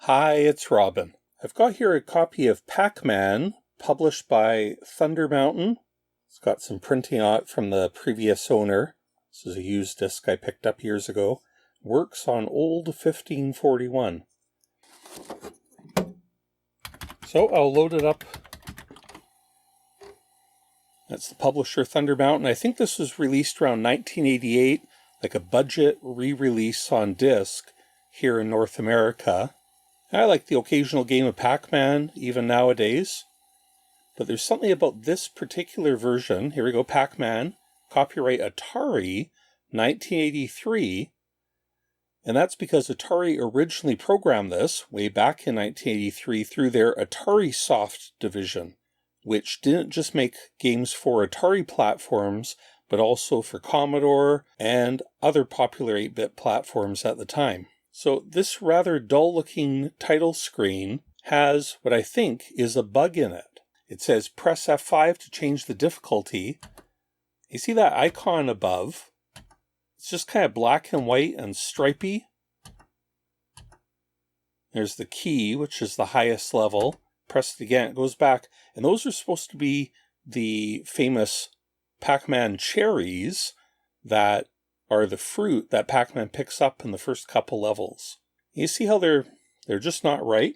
Hi, it's Robin. I've got here a copy of Pac-Man, published by Thunder Mountain. It's got some printing on it from the previous owner. This is a used disc I picked up years ago. Works on old 1541. So I'll load it up. That's the publisher, Thunder Mountain. I think this was released around 1988, like a budget re-release on disc here in North America. I like the occasional game of Pac-Man, even nowadays. But there's something about this particular version. Here we go, Pac-Man. Copyright Atari, 1983. And that's because Atari originally programmed this way back in 1983 through their Atari Soft division, which didn't just make games for Atari platforms, but also for Commodore and other popular 8-bit platforms at the time. So this rather dull-looking title screen has what I think is a bug in it. It says press F5 to change the difficulty. You see that icon above? It's just kind of black and white and stripy. There's the key, which is the highest level. Press it again, it goes back. And those are supposed to be the famous Pac-Man cherries that are the fruit that Pac-Man picks up in the first couple levels. You see how they're just not right?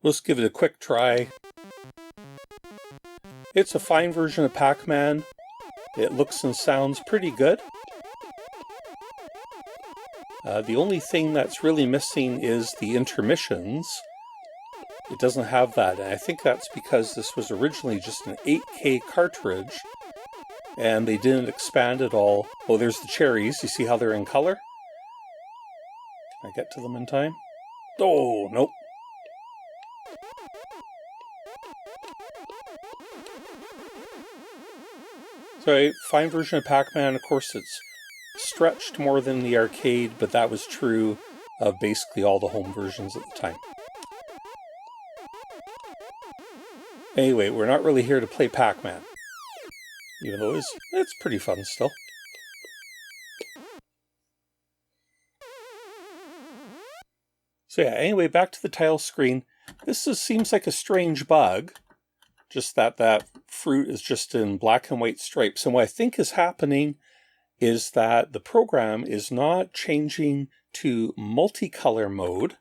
Let's give it a quick try. It's a fine version of Pac-Man. It looks and sounds pretty good. The only thing that's really missing is the intermissions. It doesn't have that, and I think that's because this was originally just an 8K cartridge, and they didn't expand it all. Oh, there's the cherries. You see how they're in color? Can I get to them in time? Oh, nope. So a fine version of Pac-Man. Of course, it's stretched more than the arcade, but that was true of basically all the home versions at the time. Anyway, we're not really here to play Pac-Man, even though it's pretty fun still. So yeah, anyway, back to the title screen. This seems like a strange bug, just that fruit is just in black and white stripes. And what I think is happening is that the program is not changing to multicolor mode.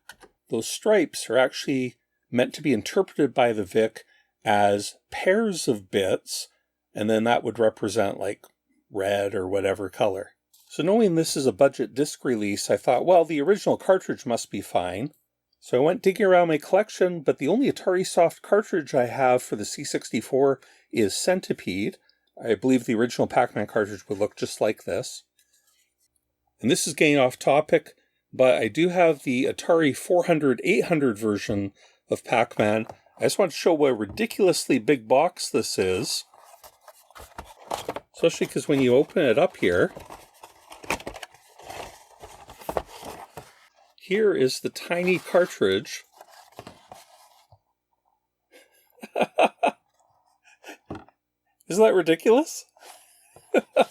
Those stripes are actually meant to be interpreted by the VIC as pairs of bits, and then that would represent like red or whatever color. So knowing this is a budget disc release, I thought, well, the original cartridge must be fine. So I went digging around my collection, but the only Atari Soft cartridge I have for the C64 is Centipede. I believe the original Pac-Man cartridge would look just like this. And this is getting off topic, but I do have the Atari 400-800 version of Pac-Man. I just want to show what a ridiculously big box this is. Especially because when you open it up here, here is the tiny cartridge. Isn't that ridiculous? I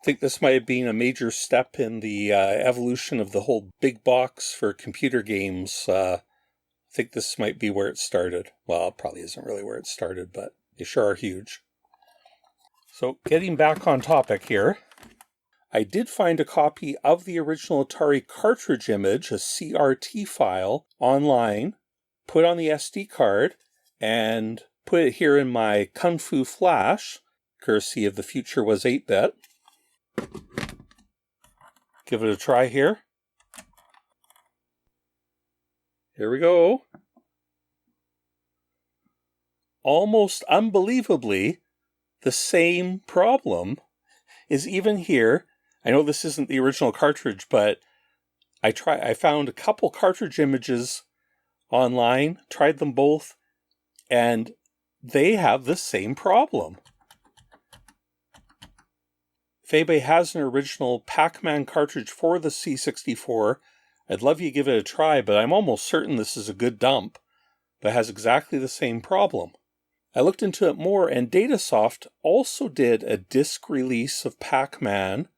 think this might have been a major step in the evolution of the whole big box for computer games. I think this might be where it started. Well, it probably isn't really where it started, but they sure are huge. So getting back on topic here, I did find a copy of the original Atari cartridge image, a CRT file, online, put on the SD card, and put it here in my Kung Fu Flash, courtesy of the future was 8-bit. Give it a try here. Here we go. Almost unbelievably, the same problem is even here. I know this isn't the original cartridge, but I found a couple cartridge images online, tried them both, and they have the same problem. If anybody has an original Pac-Man cartridge for the C64, I'd love you to give it a try, but I'm almost certain this is a good dump that has exactly the same problem. I looked into it more, and Datasoft also did a disc release of Pac-Man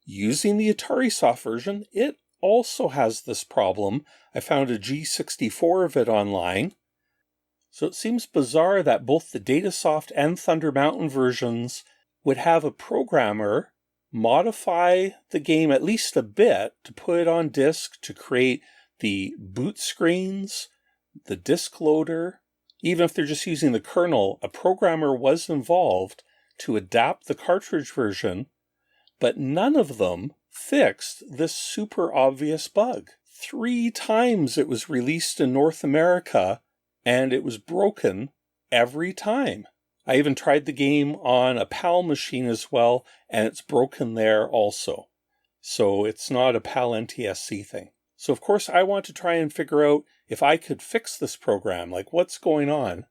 using the Atari Soft version. It also has this problem. I found a G64 of it online. So it seems bizarre that both the Datasoft and Thunder Mountain versions would have a programmer modify the game at least a bit to put it on disk to create the boot screens, the disk loader. Even if they're just using the kernel, a programmer was involved to adapt the cartridge version, but none of them fixed this super obvious bug. 3 times it was released in North America, and it was broken every time. I even tried the game on a PAL machine as well, and it's broken there also. So it's not a PAL NTSC thing. So of course I want to try and figure out if I could fix this program, like what's going on.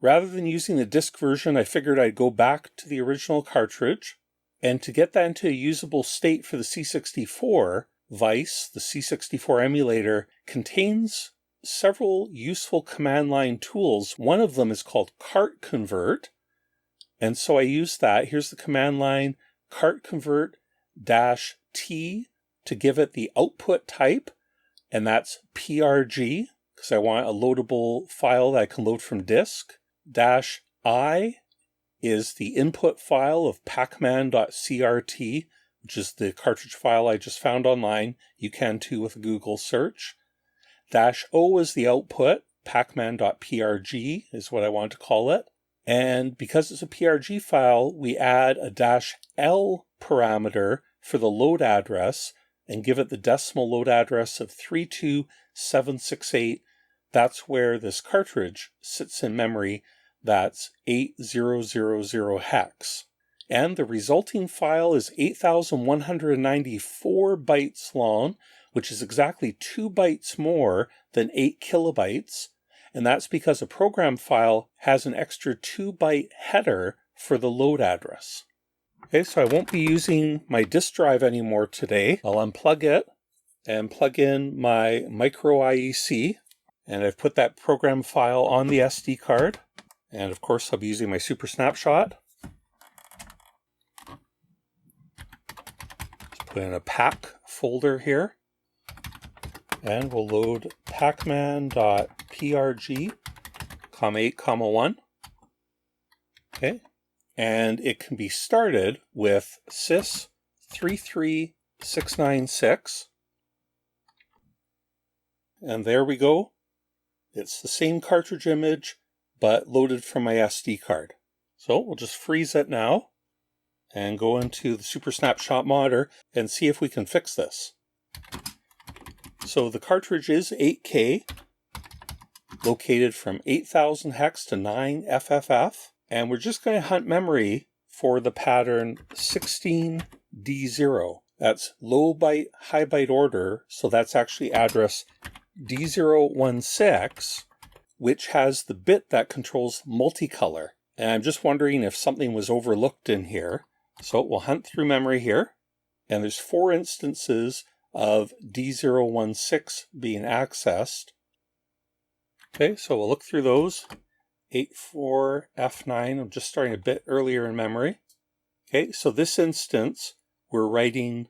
Rather than using the disk version, I figured I'd go back to the original cartridge, and to get that into a usable state for the C64, Vice, the C64 emulator, contains several useful command line tools. One of them is called cart convert. And so I used that. Here's the command line, cart convert -T to give it the output type. And that's PRG, because I want a loadable file that I can load from disk. -I is the input file of Pac-Man.crt, which is the cartridge file I just found online. You can too with a Google search. -O is the output, Pac-Man.prg is what I want to call it. And because it's a PRG file, we add a -L parameter for the load address and give it the decimal load address of 32768. That's where this cartridge sits in memory. That's 8000 hex. And the resulting file is 8,194 bytes long, which is exactly 2 bytes more than 8 kilobytes. And that's because a program file has an extra 2-byte header for the load address. Okay, so I won't be using my disk drive anymore today. I'll unplug it and plug in my micro IEC. And I've put that program file on the SD card. And of course, I'll be using my Super Snapshot. Just put in a pack folder here. And we'll load pacman.prg, 8,1. Okay. And it can be started with sys 33696. And there we go. It's the same cartridge image, but loaded from my SD card. So we'll just freeze it now and go into the Super Snapshot modder and see if we can fix this. So the cartridge is 8K, located from 8,000 hex to 9 FFF, and we're just going to hunt memory for the pattern 16D0. That's low byte, high byte order, so that's actually address D016, which has the bit that controls multicolor. And I'm just wondering if something was overlooked in here. So we'll hunt through memory here, and there's 4 instances of D016 being accessed. Okay, so we'll look through those. 84F9, I'm just starting a bit earlier in memory. Okay, so this instance, we're writing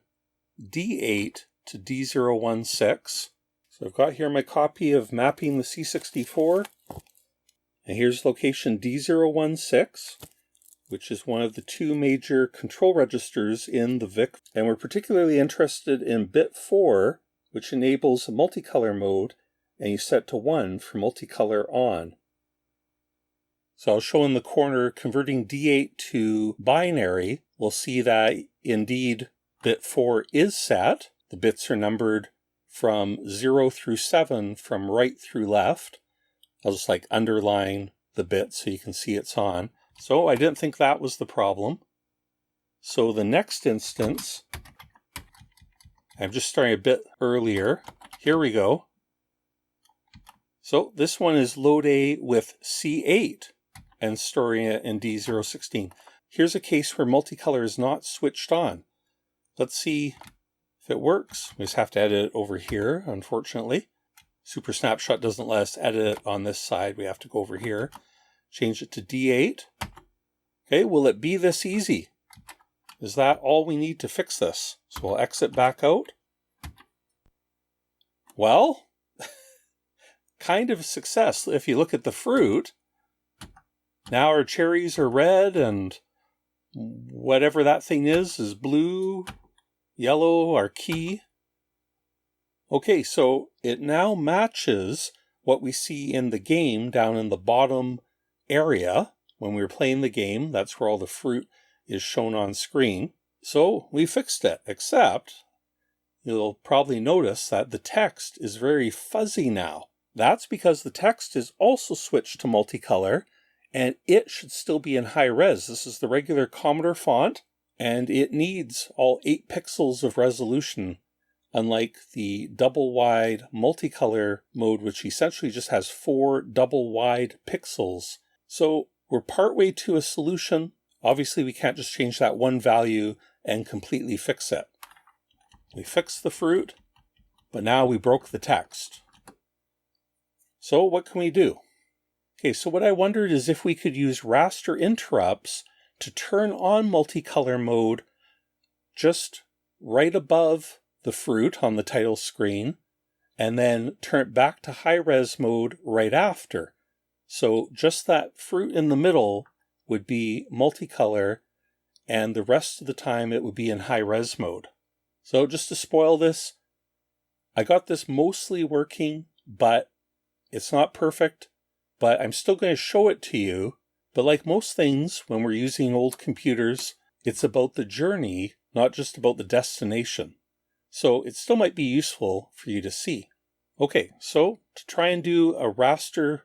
D8 to D016. So I've got here my copy of mapping the C64. And here's location D016, which is one of the 2 major control registers in the VIC. And we're particularly interested in bit 4, which enables a multicolor mode, and you set to 1 for multicolor on. So I'll show in the corner converting D8 to binary. We'll see that indeed bit 4 is set. The bits are numbered from 0 through 7 from right through left. I'll just underline the bit so you can see it's on. So I didn't think that was the problem. So the next instance, I'm just starting a bit earlier. Here we go. So this one is load A with C8 and storing it in D016. Here's a case where multicolor is not switched on. Let's see if it works. We just have to edit it over here, unfortunately. Super Snapshot doesn't let us edit it on this side. We have to go over here. Change it to D8. Okay, will it be this easy? Is that all we need to fix this? So we'll exit back out. Well, kind of a success. If you look at the fruit, now our cherries are red and whatever that thing is blue, yellow, our key. Okay, so it now matches what we see in the game down in the bottom area. When we were playing the game, that's where all the fruit is shown on screen. So we fixed it, except you'll probably notice that the text is very fuzzy now. That's because the text is also switched to multicolor, and it should still be in high res. This is the regular Commodore font, and it needs all 8 pixels of resolution, unlike the double wide multicolor mode, which essentially just has 4 double wide pixels. So we're partway to a solution. Obviously, we can't just change that one value and completely fix it. We fixed the fruit, but now we broke the text. So what can we do? Okay, so what I wondered is if we could use raster interrupts to turn on multicolor mode just right above the fruit on the title screen, and then turn it back to high-res mode right after. So just that fruit in the middle would be multicolor, and the rest of the time it would be in high-res mode. So just to spoil this, I got this mostly working, but it's not perfect. But I'm still going to show it to you. But like most things, when we're using old computers, it's about the journey, not just about the destination. So it still might be useful for you to see. Okay, so to try and do a raster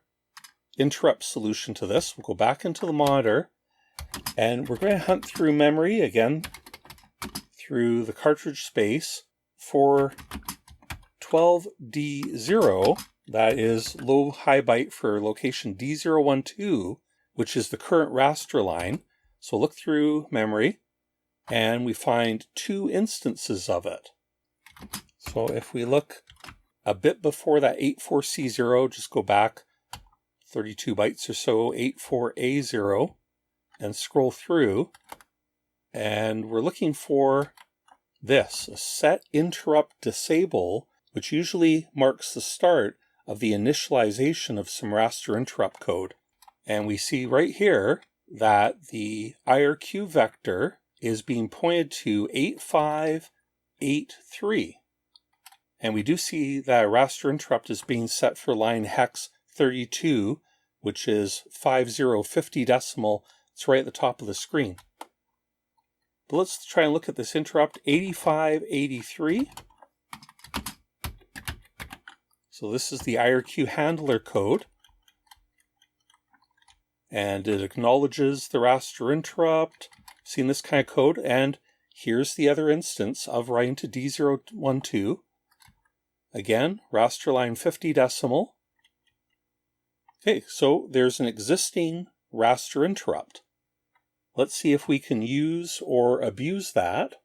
interrupt solution to this, we'll go back into the monitor, and we're going to hunt through memory again, through the cartridge space for 12D0. That is low high byte for location D012, which is the current raster line. So look through memory, and we find 2 instances of it. So if we look a bit before that 84C0, just go back 32 bytes or so, 84A0, and scroll through, and we're looking for this, a set interrupt disable, which usually marks the start of the initialization of some raster interrupt code. And we see right here that the IRQ vector is being pointed to 8583. And we do see that a raster interrupt is being set for line hex 32, which is 5050 decimal. It's right at the top of the screen. But let's try and look at this interrupt, 8583. So this is the IRQ handler code, and it acknowledges the raster interrupt. Seen this kind of code, and here's the other instance of writing to D012. Again, raster line 50 decimal. Okay, so there's an existing raster interrupt. Let's see if we can use or abuse that.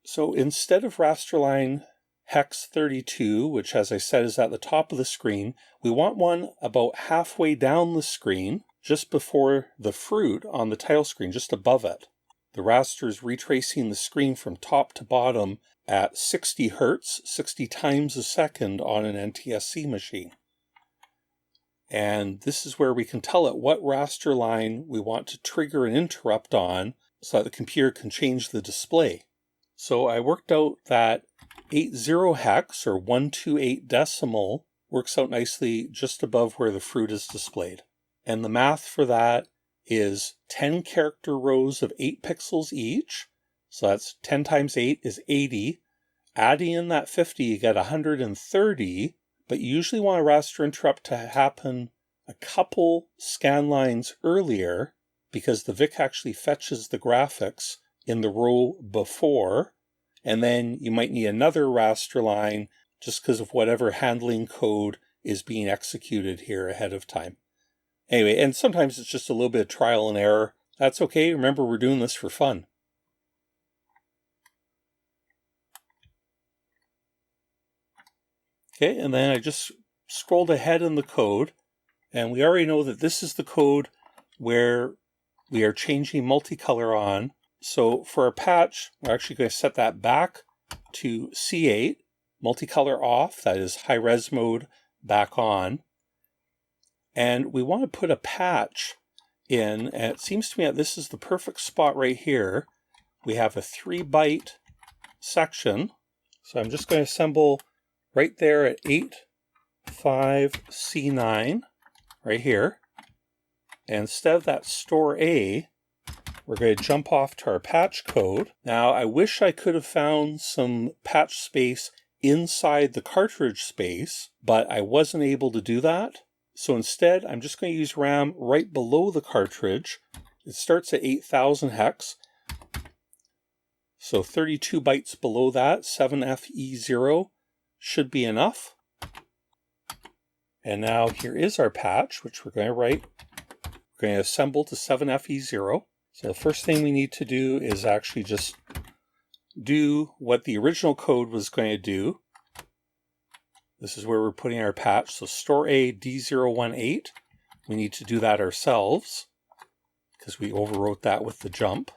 So instead of raster line hex 32, which as I said is at the top of the screen, we want one about halfway down the screen, just before the fruit on the title screen, just above it. The raster is retracing the screen from top to bottom at 60 Hertz, 60 times a second on an NTSC machine. And this is where we can tell it what raster line we want to trigger an interrupt on so that the computer can change the display. So I worked out that 80 hex, or 128 decimal, works out nicely just above where the fruit is displayed. And the math for that is 10 character rows of 8 pixels each. So that's 10 times 8 is 80. Adding in that 50, you get 130. But you usually want a raster interrupt to happen a couple scan lines earlier, because the VIC actually fetches the graphics in the row before, and then you might need another raster line just because of whatever handling code is being executed here ahead of time. Anyway, and sometimes it's just a little bit of trial and error. That's okay. Remember, we're doing this for fun. Okay, and then I just scrolled ahead in the code, and we already know that this is the code where we are changing multicolor on. So for our patch, we're actually going to set that back to C8, multicolor off, that is high res mode back on. And we want to put a patch in, and it seems to me that this is the perfect spot right here. We have a 3-byte section. So I'm just going to assemble right there at 85C9, right here. And instead of that store A, we're going to jump off to our patch code. Now, I wish I could have found some patch space inside the cartridge space, but I wasn't able to do that. So instead, I'm just going to use RAM right below the cartridge. It starts at 8000 hex. So 32 bytes below that, 7FE0 should be enough. And now here is our patch, which we're going to write. We're going to assemble to 7FE0. So the first thing we need to do is actually just do what the original code was going to do. This is where we're putting our patch. So store A D018. We need to do that ourselves because we overwrote that with the jump.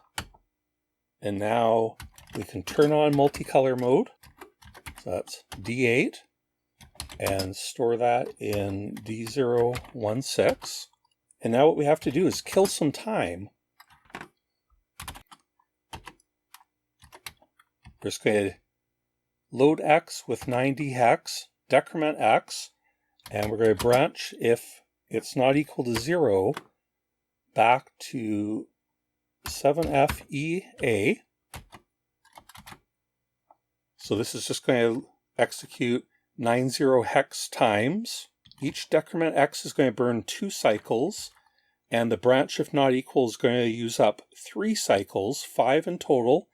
And now we can turn on multicolor mode. So that's D8 and store that in D016. And now what we have to do is kill some time. We're just going to load X with 90 hex, decrement X, and we're going to branch if it's not equal to 0 back to 7FEA. So this is just going to execute 90 hex times. Each decrement X is going to burn 2 cycles, and the branch if not equal is going to use up 3 cycles, 5 in total.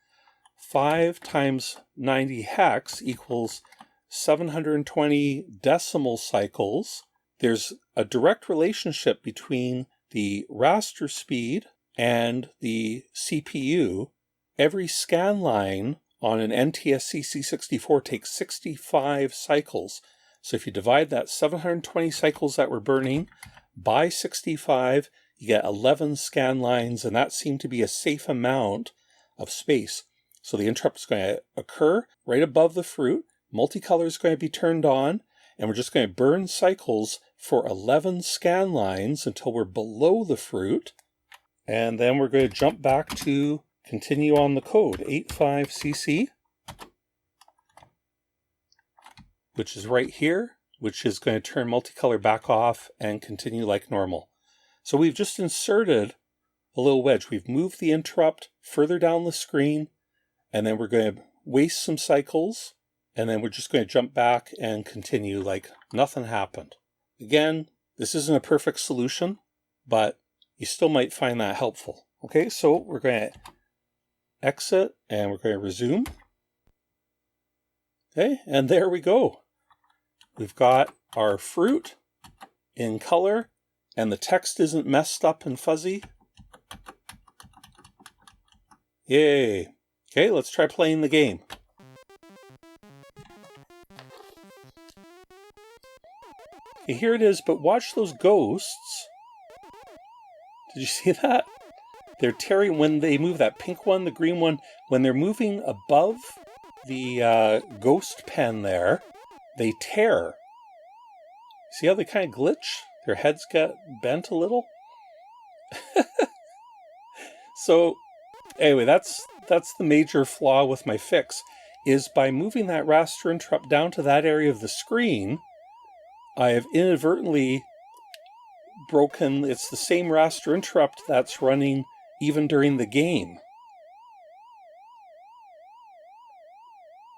5 times 90 hex equals 720 decimal cycles. There's a direct relationship between the raster speed and the CPU. Every scan line on an NTSC C64 takes 65 cycles. So if you divide that 720 cycles that we're burning by 65, you get 11 scan lines, and that seemed to be a safe amount of space. So the interrupt is going to occur right above the fruit. Multicolor is going to be turned on, and we're just going to burn cycles for 11 scan lines until we're below the fruit. And then we're going to jump back to continue on the code, 85cc, which is right here, which is going to turn multicolor back off and continue like normal. So we've just inserted a little wedge. We've moved the interrupt further down the screen, and then we're going to waste some cycles, and then we're just going to jump back and continue like nothing happened. Again, this isn't a perfect solution, but you still might find that helpful. Okay, so we're going to exit and we're going to resume. Okay, and there we go. We've got our fruit in color, and the text isn't messed up and fuzzy. Yay. Okay, let's try playing the game. Okay, here it is, but watch those ghosts. Did you see that? They're tearing when they move, that pink one, the green one, when they're moving above the ghost pen there, they tear. See how they kind of glitch? Their heads get bent a little. So anyway, that's the major flaw with my fix, is by moving that raster interrupt down to that area of the screen, I have inadvertently broken, it's the same raster interrupt that's running even during the game.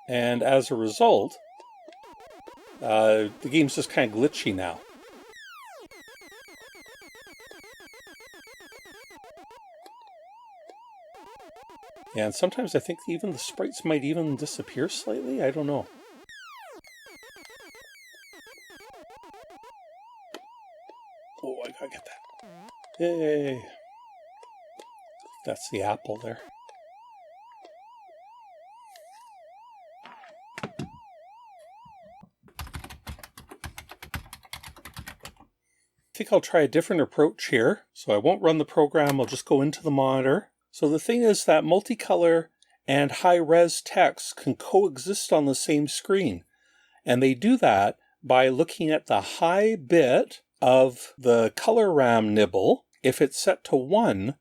And as a result, the game's just kind of glitchy now. And sometimes I think even the sprites might even disappear slightly. I don't know. Oh, I gotta get that. Yay. That's the apple there. I think I'll try a different approach here. So I won't run the program, I'll just go into the monitor. So the thing is that multicolor and high-res text can coexist on the same screen. And they do that by looking at the high bit of the color RAM nibble. If it's set to 1,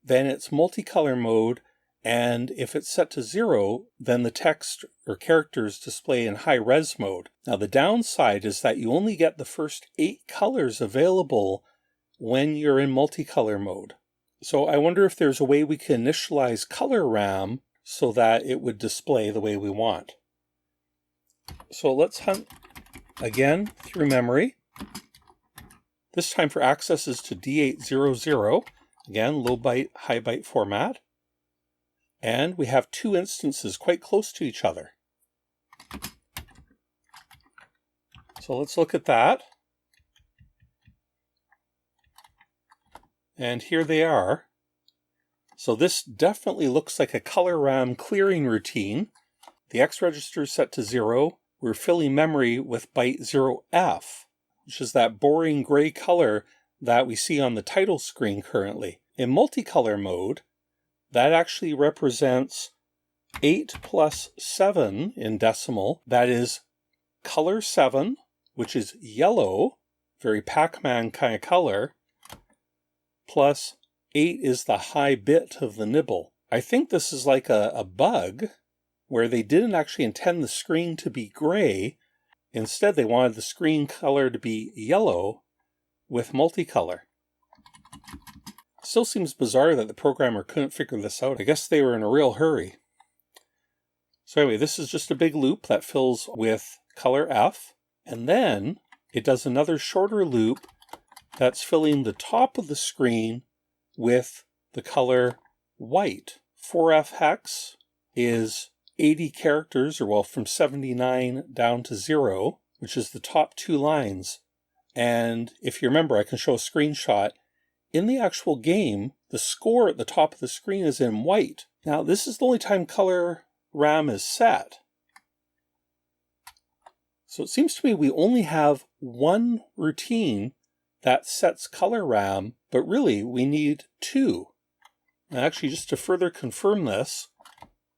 then it's multicolor mode, and if it's set to 0, then the text or characters display in high res mode. Now the downside is that you only get the first 8 colors available when you're in multicolor mode. So I wonder if there's a way we can initialize color RAM so that it would display the way we want. So let's hunt again through memory. This time for accesses to D800, again, low byte, high byte format. And we have 2 instances quite close to each other. So let's look at that. And here they are. So this definitely looks like a color RAM clearing routine. The X register is set to 0. We're filling memory with byte 0F, which is that boring gray color that we see on the title screen currently. In multicolor mode, that actually represents 8 plus 7 in decimal. That is color 7, which is yellow, very Pac-Man kind of color, plus 8 is the high bit of the nibble. I think this is like a bug where they didn't actually intend the screen to be gray. Instead, they wanted the screen color to be yellow with multicolor. Still seems bizarre that the programmer couldn't figure this out. I guess they were in a real hurry. So anyway, this is just a big loop that fills with color F, and then it does another shorter loop that's filling the top of the screen with the color white. 4F hex is 80 characters, or well, from 79 down to 0, which is the top 2 lines. And if you remember, I can show a screenshot. In the actual game, the score at the top of the screen is in white. Now, this is the only time color RAM is set. So it seems to me we only have one routine that sets color RAM, but really we need 2. And actually, just to further confirm this,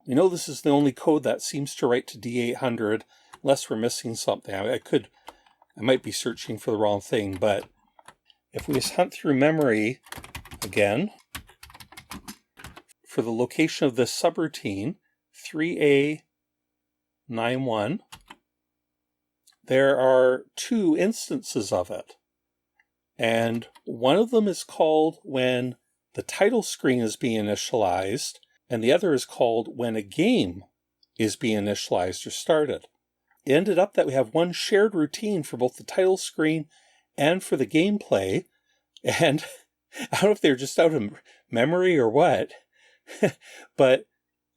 we know this is the only code that seems to write to D800, unless we're missing something. I might be searching for the wrong thing, but if we just hunt through memory again, for the location of this subroutine, 3A91, there are 2 instances of it. And one of them is called when the title screen is being initialized, and the other is called when a game is being initialized or started. It ended up that we have one shared routine for both the title screen and for the gameplay, and I don't know if they're just out of memory or what, but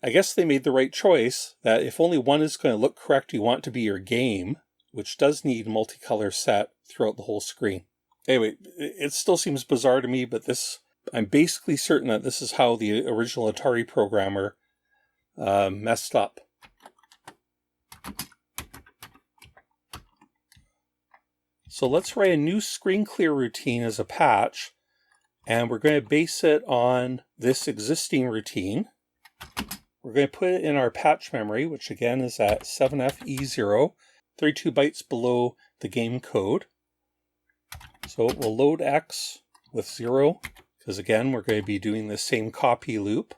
I guess they made the right choice that if only one is going to look correct, you want it to be your game, which does need multicolor set throughout the whole screen. Anyway, it still seems bizarre to me, but I'm basically certain that this is how the original Atari programmer messed up. So let's write a new screen clear routine as a patch, and we're going to base it on this existing routine. We're going to put it in our patch memory, which again is at 7FE0, 32 bytes below the game code. So we'll load X with 0, because again, we're going to be doing the same copy loop.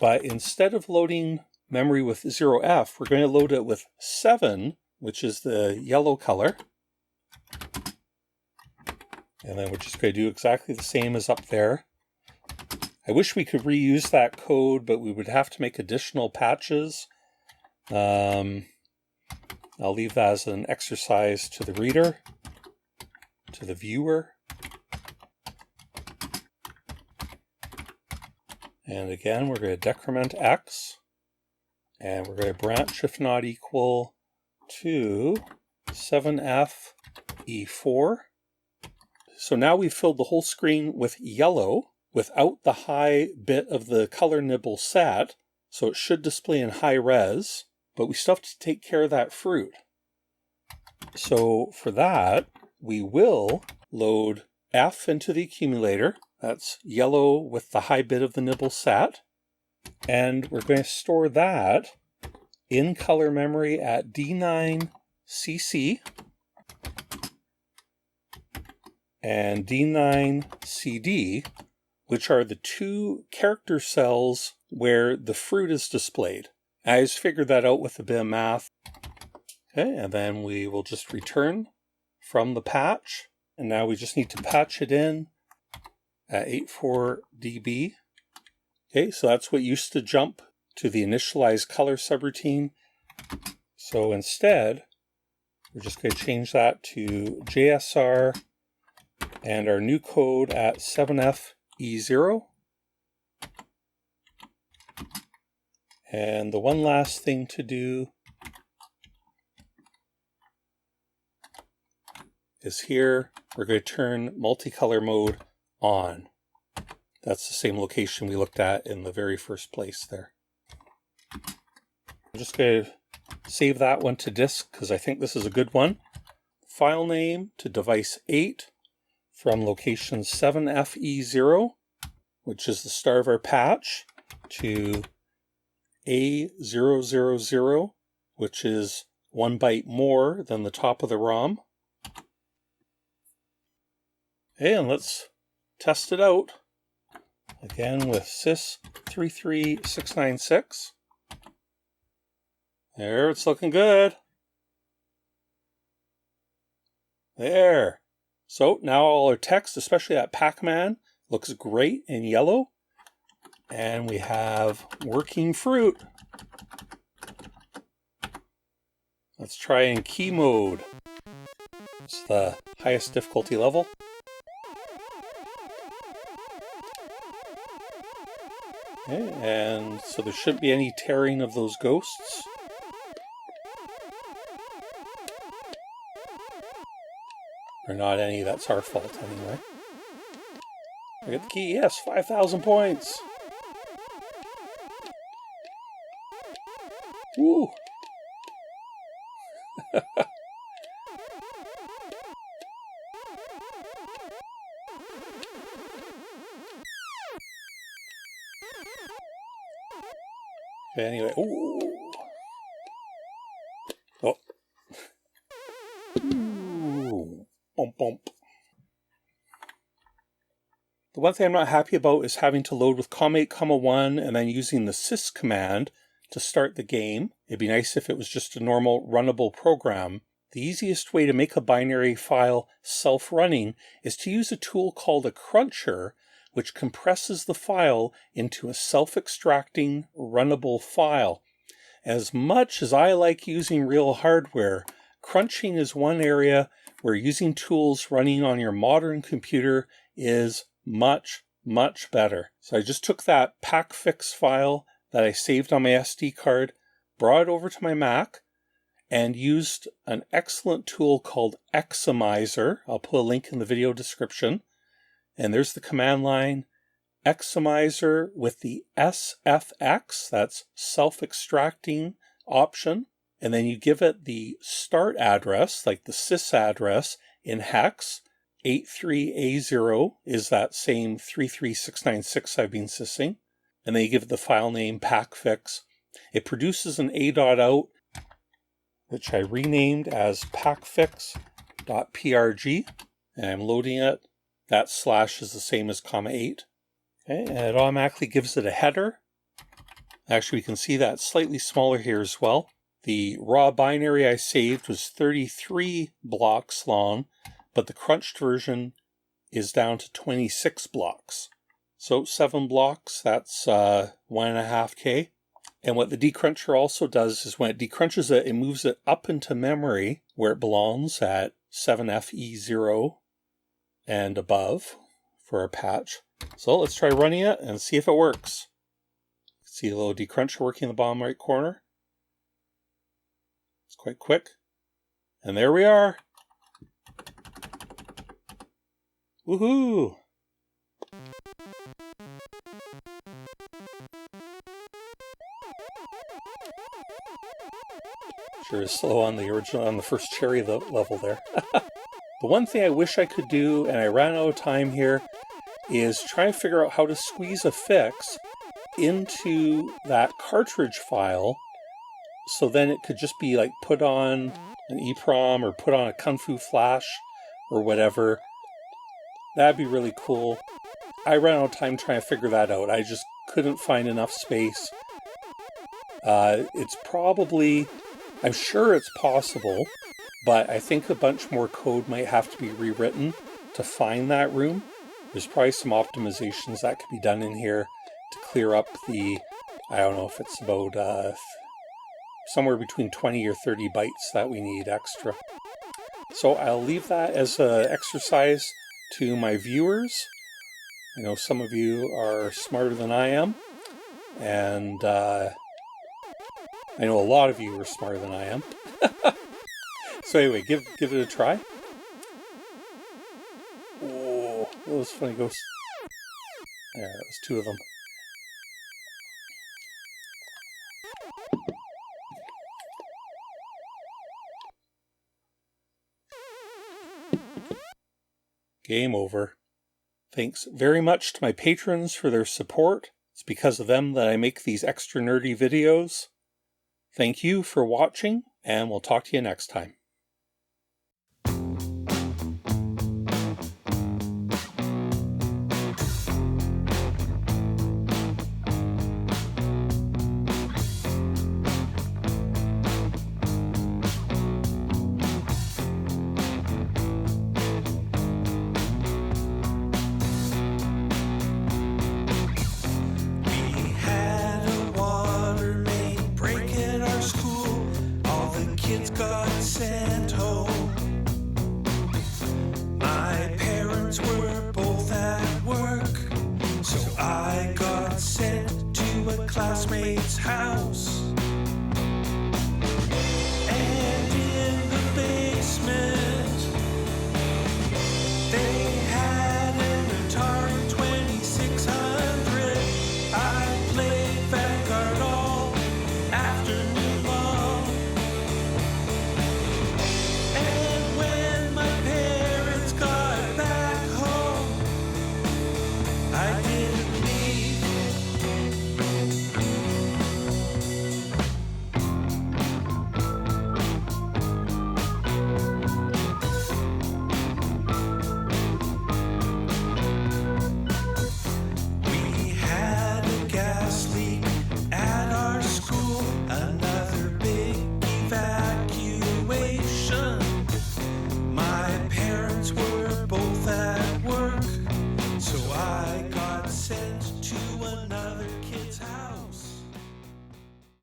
But instead of loading memory with 0F, we're going to load it with 7, which is the yellow color. And then we're just going to do exactly the same as up there. I wish we could reuse that code, but we would have to make additional patches. I'll leave that as an exercise to the reader, to the viewer. And again, we're going to decrement X, and we're going to branch if not equal to 7FE4. So now we've filled the whole screen with yellow without the high bit of the color nibble set, so it should display in high res, but we still have to take care of that fruit. So for that, we will load F into the accumulator. That's yellow with the high bit of the nibble set. And we're going to store that in color memory at D9CC and D9CD, which are the two character cells where the fruit is displayed. I just figured that out with a bit of math. Okay, and then we will just return from the patch. And now we just need to patch it in at 84 dB. Okay, so that's what used to jump to the initialize color subroutine. So instead, we're just going to change that to JSR and our new code at 7FE0. And the one last thing to do is here, we're going to turn multicolor mode on. That's the same location we looked at in the very first place there. I'm just going to save that one to disk because I think this is a good one. File name to device 8 from location 7FE0, which is the start of our patch, to A000, which is 1 byte more than the top of the ROM. Okay, and let's test it out. Again with sys33696. There, it's looking good. There. So now all our text, especially that Pac-Man, looks great in yellow. And we have working fruit. Let's try in key mode. It's the highest difficulty level. Okay, and so there shouldn't be any tearing of those ghosts. Or not any, that's our fault anyway. I get the key, yes, 5,000 points! Woo! Okay, anyway, ooh! Oh! Ooh! Bump, bump. The one thing I'm not happy about is having to load with COM8, 1 and then using the sys command to start the game. It'd be nice if it was just a normal runnable program. The easiest way to make a binary file self-running is to use a tool called a cruncher, which compresses the file into a self-extracting runnable file. As much as I like using real hardware, crunching is one area where using tools running on your modern computer is much, much better. So I just took that pacfix file that I saved on my SD card, brought it over to my Mac, and used an excellent tool called Exomizer. I'll put a link in the video description. And there's the command line, Exomizer with the SFX, that's self-extracting option. And then you give it the start address, like the sys address in hex. 83A0 is that same 33696 I've been syssing. And then you give it the file name pacfix. It produces an a.out, which I renamed as pacfix.prg. And I'm loading it. That slash is the same as .8. Okay, and it automatically gives it a header. Actually, we can see that slightly smaller here as well. The raw binary I saved was 33 blocks long, but the crunched version is down to 26 blocks. So 7 blocks, that's 1.5K. And what the decruncher also does is when it decrunches it, it moves it up into memory where it belongs at 7FE0 and above for our patch. So let's try running it and see if it works. See a little decruncher working in the bottom right corner. It's quite quick. And there we are. Woohoo! Sure is slow on the original, on the first cherry level there. The one thing I wish I could do, and I ran out of time here, is try and figure out how to squeeze a fix into that cartridge file so then it could just be like put on an EEPROM or put on a Kung Fu Flash or whatever. That'd be really cool. I ran out of time trying to figure that out. I just couldn't find enough space. It's probably, I'm sure it's possible, but I think a bunch more code might have to be rewritten to find that room. There's probably some optimizations that could be done in here to clear up the, I don't know if it's about somewhere between 20 or 30 bytes that we need extra. So I'll leave that as an exercise to my viewers. I know some of you are smarter than I am, and I know a lot of you are smarter than I am. So anyway, give it a try. Oh, those funny ghosts. There, that was two of them. Game over. Thanks very much to my patrons for their support. It's because of them that I make these extra nerdy videos. Thank you for watching, and we'll talk to you next time. Got sent home. My parents were both at work, so I got sent to a classmate's house.